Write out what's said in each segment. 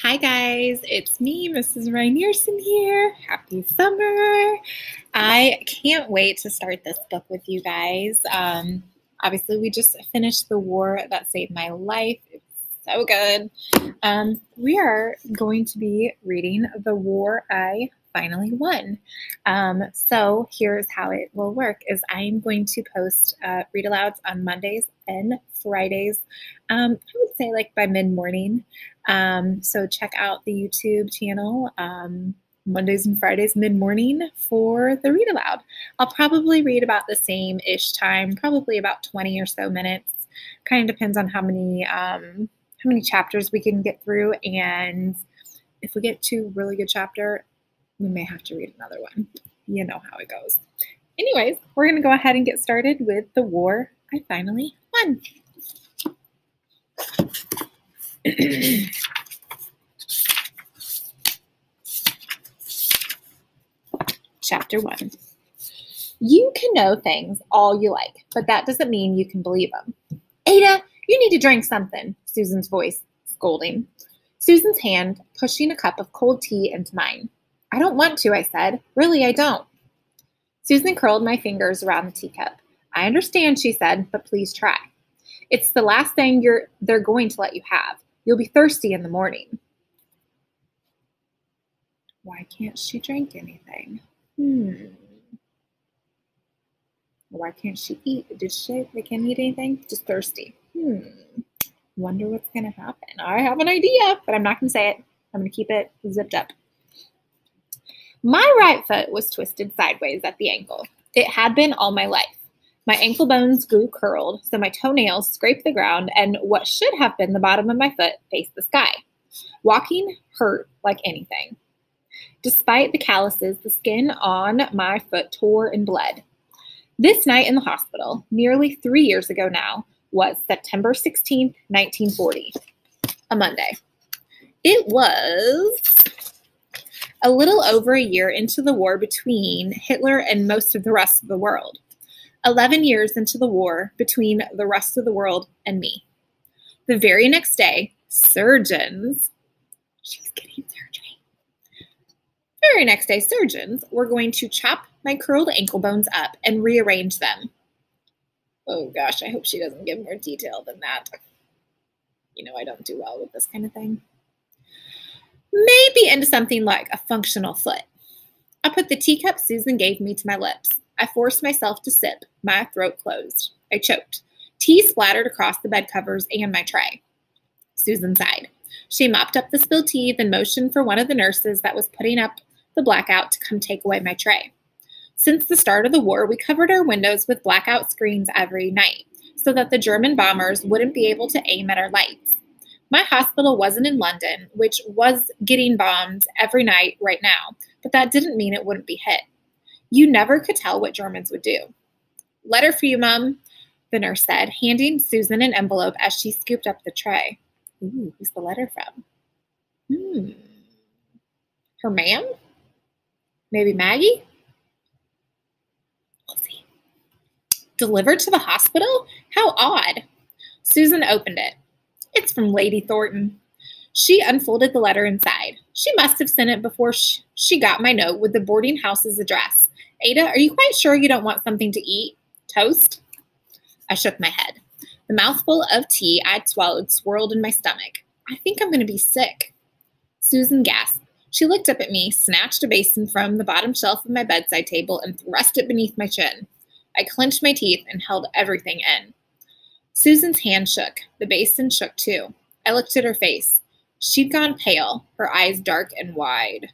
Hi guys, it's me, Mrs. Reinierson here. Happy summer. I can't wait to start this book with you guys. Obviously, we just finished The War That Saved My Life. It's so good. We are going to be reading The War I Finally Won. So here's how it will work is I'm going to post read alouds on Mondays and Fridays. I would say like by mid-morning. So check out the YouTube channel Mondays and Fridays mid-morning for the read aloud. I'll probably read about the same-ish time, probably about 20 or so minutes. Kind of depends on how many chapters we can get through, and if we get to a really good chapter, we may have to read another one. You know how it goes. Anyways, we're going to go ahead and get started with The War I Finally Won. Chapter 1. You can know things all you like, but that doesn't mean you can believe them. Ada, you need to drink something, Susan's voice scolding. Susan's hand pushing a cup of cold tea into mine. I don't want to, I said. Really, I don't. Susan curled my fingers around the teacup. I understand, she said, but please try. It's the last thing they're going to let you have. You'll be thirsty in the morning. Why can't she drink anything? Why can't she eat? Did she say they can't eat anything? Just thirsty. Wonder what's going to happen. I have an idea, but I'm not going to say it. I'm going to keep it zipped up. My right foot was twisted sideways at the ankle. It had been all my life. My ankle bones grew curled, so my toenails scraped the ground, and what should have been the bottom of my foot faced the sky. Walking hurt like anything. Despite the calluses, the skin on my foot tore and bled. This night in the hospital, nearly 3 years ago now, was September 16th, 1940, a Monday. It was a little over a year into the war between Hitler and most of the rest of the world. 11 years into the war between the rest of the world and me. The very next day, surgeons were going to chop my curled ankle bones up and rearrange them. Oh gosh, I hope she doesn't give more detail than that. You know I don't do well with this kind of thing. Maybe into something like a functional foot. I put the teacup Susan gave me to my lips. I forced myself to sip. My throat closed. I choked. Tea splattered across the bed covers and my tray. Susan sighed. She mopped up the spilled tea, then motioned for one of the nurses that was putting up the blackout to come take away my tray. Since the start of the war, we covered our windows with blackout screens every night so that the German bombers wouldn't be able to aim at our lights. My hospital wasn't in London, which was getting bombed every night right now, but that didn't mean it wouldn't be hit. You never could tell what Germans would do. Letter for you, Mum, the nurse said, handing Susan an envelope as she scooped up the tray. Ooh, who's the letter from? Her ma'am? Maybe Maggie? We'll see. Delivered to the hospital? How odd. Susan opened it. It's from Lady Thornton. She unfolded the letter inside. She must have sent it before she got my note with the boarding house's address. Ada, are you quite sure you don't want something to eat? Toast? I shook my head. The mouthful of tea I'd swallowed swirled in my stomach. I think I'm going to be sick. Susan gasped. She looked up at me, snatched a basin from the bottom shelf of my bedside table, and thrust it beneath my chin. I clenched my teeth and held everything in. Susan's hand shook. The basin shook too. I looked at her face. She'd gone pale, her eyes dark and wide.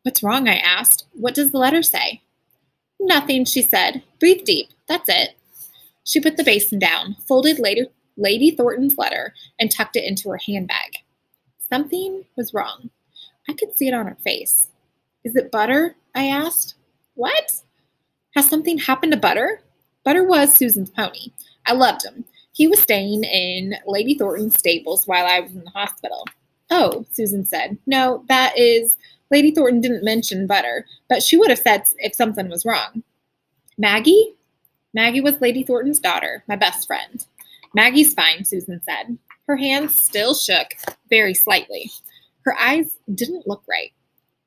What's wrong? I asked. What does the letter say? Nothing, she said. Breathe deep. That's it. She put the basin down, folded Lady Thornton's letter, and tucked it into her handbag. Something was wrong. I could see it on her face. Is it Butter? I asked. What? Has something happened to Butter? Butter was Susan's pony. I loved him. He was staying in Lady Thornton's stables while I was in the hospital. Oh, Susan said. No, that is, Lady Thornton didn't mention Butter, but she would have said if something was wrong. Maggie? Maggie was Lady Thornton's daughter, my best friend. Maggie's fine, Susan said. Her hands still shook very slightly. Her eyes didn't look right.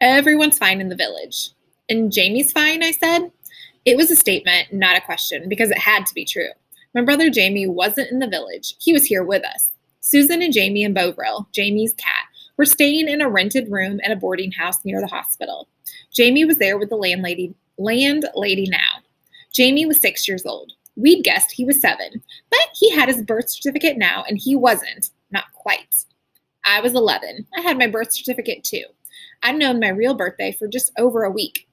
Everyone's fine in the village. And Jamie's fine, I said. It was a statement, not a question, because it had to be true. My brother Jamie wasn't in the village. He was here with us. Susan and Jamie and Bovril, Jamie's cat, were staying in a rented room at a boarding house near the hospital. Jamie was there with the landlady now. Jamie was 6 years old. We'd guessed he was 7, but he had his birth certificate now, and he wasn't. Not quite. I was 11. I had my birth certificate too. I'd known my real birthday for just over a week.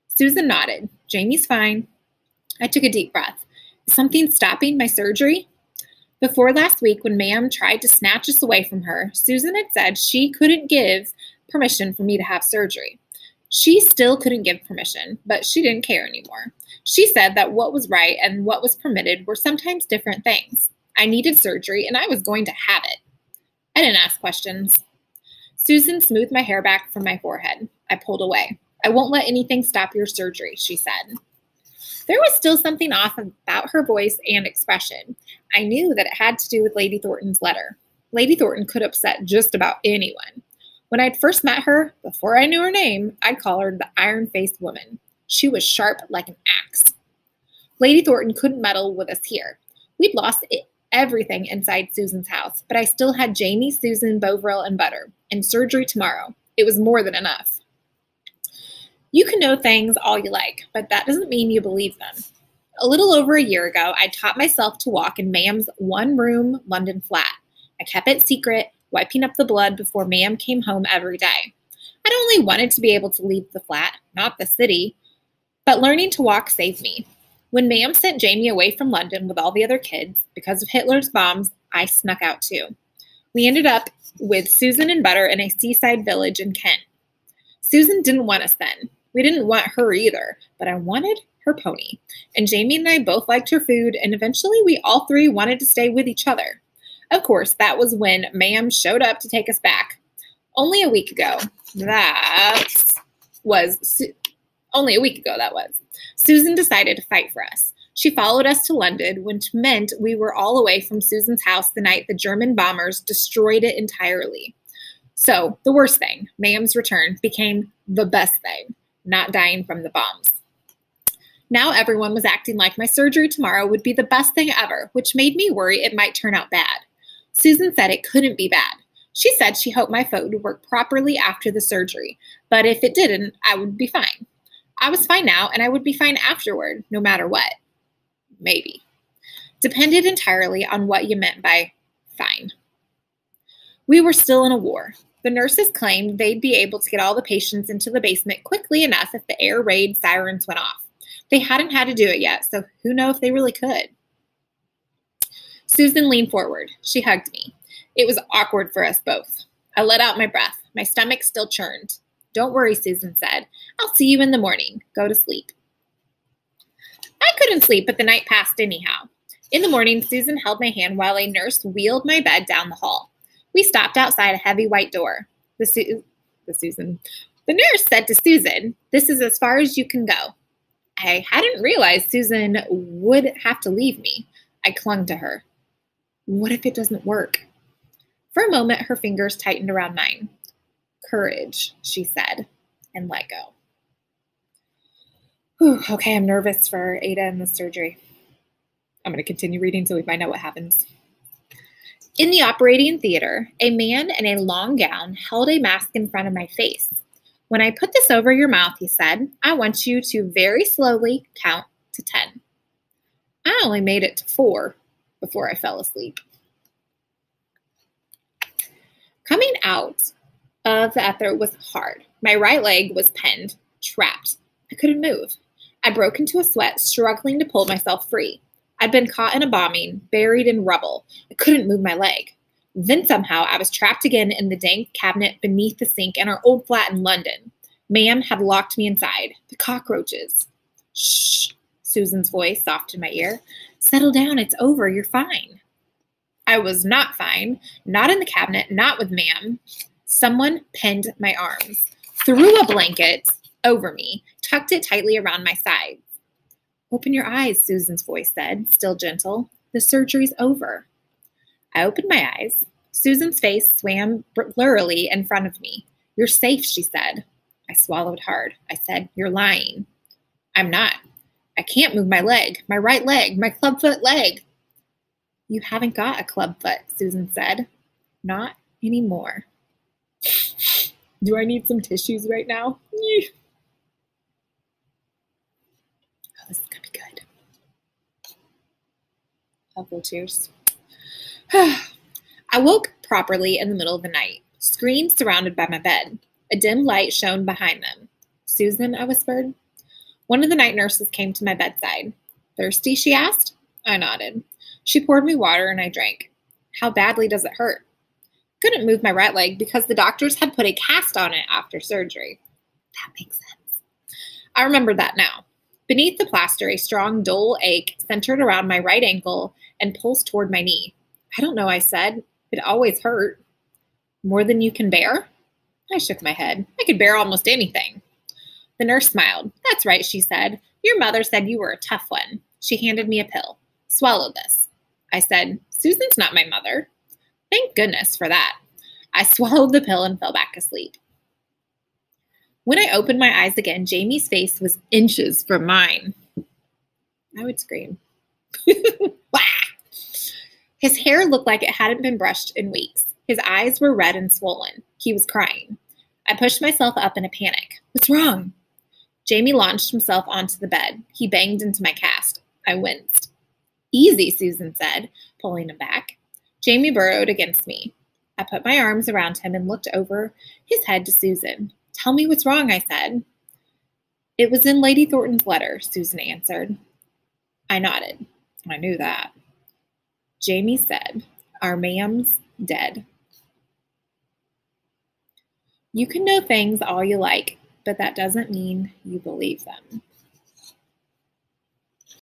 Susan nodded. Jamie's fine. I took a deep breath. Is something stopping my surgery? Before last week, when Ma'am tried to snatch us away from her, Susan had said she couldn't give permission for me to have surgery. She still couldn't give permission, but she didn't care anymore. She said that what was right and what was permitted were sometimes different things. I needed surgery, and I was going to have it. I didn't ask questions. Susan smoothed my hair back from my forehead. I pulled away. I won't let anything stop your surgery, she said. There was still something off about her voice and expression. I knew that it had to do with Lady Thornton's letter. Lady Thornton could upset just about anyone. When I'd first met her, before I knew her name, I'd call her the iron-faced woman. She was sharp like an axe. Lady Thornton couldn't meddle with us here. We'd lost everything inside Susan's house, but I still had Jamie, Susan, Bovril, and Butter, and surgery tomorrow. It was more than enough. You can know things all you like, but that doesn't mean you believe them. A little over a year ago, I taught myself to walk in Ma'am's one-room London flat. I kept it secret, wiping up the blood before Ma'am came home every day. I'd only wanted to be able to leave the flat, not the city, but learning to walk saved me. When Ma'am sent Jamie away from London with all the other kids, because of Hitler's bombs, I snuck out too. We ended up with Susan and Butter in a seaside village in Kent. Susan didn't want us then. We didn't want her either, but I wanted her pony. And Jamie and I both liked her food, and eventually we all three wanted to stay with each other. Of course, that was when Ma'am showed up to take us back. Only a week ago, that was. Susan decided to fight for us. She followed us to London, which meant we were all away from Susan's house the night the German bombers destroyed it entirely. So, the worst thing, Ma'am's return, became the best thing, not dying from the bombs. Now everyone was acting like my surgery tomorrow would be the best thing ever, which made me worry it might turn out bad. Susan said it couldn't be bad. She said she hoped my foot would work properly after the surgery, but if it didn't, I would be fine. I was fine now, and I would be fine afterward, no matter what. Maybe. Depended entirely on what you meant by fine. We were still in a war. The nurses claimed they'd be able to get all the patients into the basement quickly enough if the air raid sirens went off. They hadn't had to do it yet, so who knows if they really could. Susan leaned forward. She hugged me. It was awkward for us both. I let out my breath. My stomach still churned. Don't worry, Susan said. I'll see you in the morning. Go to sleep. I couldn't sleep, but the night passed anyhow. In the morning, Susan held my hand while a nurse wheeled my bed down the hall. We stopped outside a heavy white door. The nurse said to Susan, "This is as far as you can go." I hadn't realized Susan would have to leave me. I clung to her. What if it doesn't work? For a moment, her fingers tightened around mine. Courage, she said, and let go. Okay, I'm nervous for Ada and the surgery. I'm going to continue reading so we find out what happens. In the operating theater, a man in a long gown held a mask in front of my face. When I put this over your mouth, he said, I want you to very slowly count to 10. I only made it to 4 before I fell asleep. Coming out of the ether was hard. My right leg was pinned, trapped. I couldn't move. I broke into a sweat, struggling to pull myself free. I'd been caught in a bombing, buried in rubble. I couldn't move my leg. Then somehow I was trapped again in the dank cabinet beneath the sink in our old flat in London. Ma'am had locked me inside. The cockroaches. Shh, Susan's voice soft in my ear. Settle down, it's over, you're fine. I was not fine, not in the cabinet, not with Ma'am. Someone pinned my arms, threw a blanket over me, tucked it tightly around my sides. Open your eyes, Susan's voice said, still gentle. The surgery's over. I opened my eyes. Susan's face swam blurrily in front of me. You're safe, she said. I swallowed hard. I said, you're lying. I'm not. I can't move my leg, my right leg, my clubfoot leg. You haven't got a clubfoot, Susan said. Not anymore. Do I need some tissues right now? Oh, this is going to be good. Couple cheers. I woke properly in the middle of the night. Screens surrounded by my bed. A dim light shone behind them. Susan, I whispered. One of the night nurses came to my bedside. Thirsty, she asked. I nodded. She poured me water and I drank. How badly does it hurt? Couldn't move my right leg because the doctors had put a cast on it after surgery. That makes sense. I remember that now. Beneath the plaster, a strong, dull ache centered around my right ankle and pulsed toward my knee. I don't know, I said. It always hurt. More than you can bear? I shook my head. I could bear almost anything. The nurse smiled. That's right, she said. Your mother said you were a tough one. She handed me a pill. Swallow this. I said, Susan's not my mother. Thank goodness for that. I swallowed the pill and fell back asleep. When I opened my eyes again, Jamie's face was inches from mine. I would scream. His hair looked like it hadn't been brushed in weeks. His eyes were red and swollen. He was crying. I pushed myself up in a panic. What's wrong? Jamie launched himself onto the bed. He banged into my cast. I winced. Easy, Susan said, pulling him back. Jamie burrowed against me. I put my arms around him and looked over his head to Susan. Tell me what's wrong, I said. It was in Lady Thornton's letter, Susan answered. I nodded. I knew that. Jamie said, our ma'am's dead. You can know things all you like, but that doesn't mean you believe them.